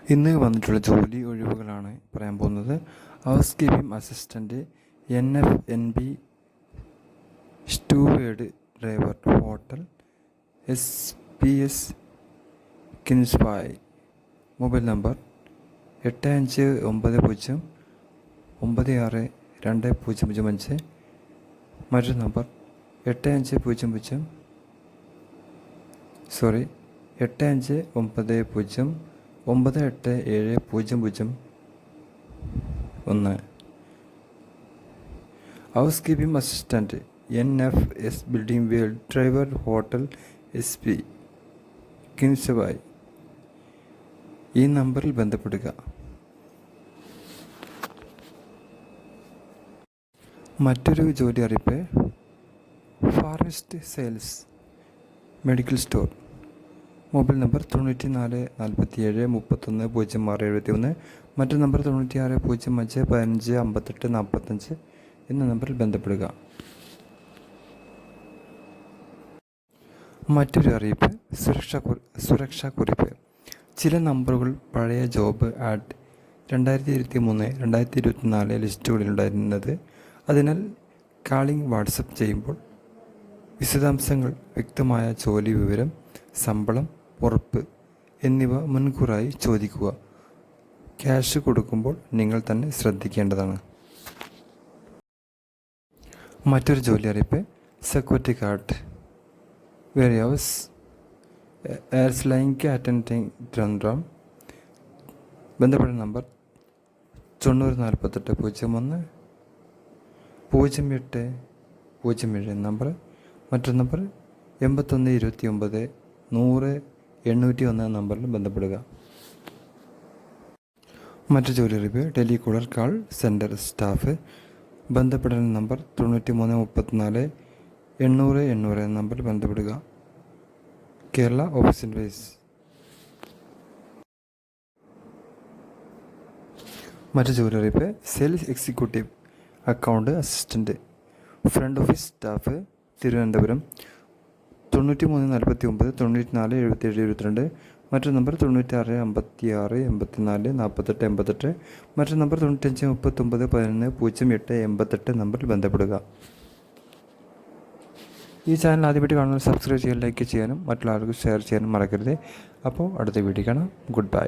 ഇന്ന് വന്നിട്ടുള്ള ജോലി ഒഴിവുകളാണ് പറയാൻ പോകുന്നത്. Housekeeping assistant, NFNB, steward, driver, hotel, SPS, കിൻസ്ബായ്. Mobile number 8590962005. മറ്റൊരു number 8590987001. Housekeeping assistant, NFS, ബിൽഡിംഗ് വേൾഡ്, ഡ്രൈവർ, ഹോട്ടൽ, SP, കിൻസ്ബായ്. ഈ നമ്പറിൽ ബന്ധപ്പെടുക. മറ്റൊരു ജോലി അറിയിപ്പ്, pharmacist sales, medical store. Mobile number 9447310671. മറ്റൊരു നമ്പർ 9605155845 എന്ന നമ്പറിൽ ബന്ധപ്പെടുക. മറ്റൊരു അറിയിപ്പ്, സുരക്ഷാക്കുറിപ്പ്. ചില നമ്പറുകൾ പഴയ ജോബ് ആഡ് 2023-2024 ലിസ്റ്റുകളിലുണ്ടായിരുന്നത്. അതിനാൽ കാളിംഗ് വാട്സപ്പ് ചെയ്യുമ്പോൾ വിശദാംശങ്ങൾ, വ്യക്തമായ ജോലി വിവരം, ശമ്പളം, ഉറപ്പ് എന്നിവ മുൻകൂറായി ചോദിക്കുക. ക്യാഷ് കൊടുക്കുമ്പോൾ നിങ്ങൾ തന്നെ ശ്രദ്ധിക്കേണ്ടതാണ്. മറ്റൊരു ജോലി അറിയിപ്പ്, security guard, warehouse, airlines അറ്റൻഡിംഗ് Trivandrum. ബന്ധപ്പെട്ട നമ്പർ 9048010807 നമ്പർ. മറ്റൊരു നമ്പർ 8129100801 നമ്പറിൽ ബന്ധപ്പെടുക. മറ്റു ജോലി അറിയിപ്പ്, ടെലികോളർ, കാൾ സെൻറ്റർ സ്റ്റാഫ്. ബന്ധപ്പെടേണ്ട നമ്പർ 9334800800 നമ്പറിൽ ബന്ധപ്പെടുക. Kerala office wise. മറ്റു ജോലി അറിയിപ്പ്, sales executive, account assistant, front office staff, Thiruvananthapuram. 9349947772. മറ്റൊരു നമ്പർ 9656844888. മറ്റൊരു നമ്പർ 9539110888 നമ്പറിൽ ബന്ധപ്പെടുക. ഈ ചാനൽ ആദ്യമായിട്ട് കാണുന്നത് സബ്സ്ക്രൈബ് ചെയ്യാൻ, ലൈക്ക് ചെയ്യാനും മറ്റുള്ളവർക്ക് ഷെയർ ചെയ്യാനും മറക്കരുത്. അപ്പോൾ അടുത്ത വീഡിയോ കാണാം. Good bye.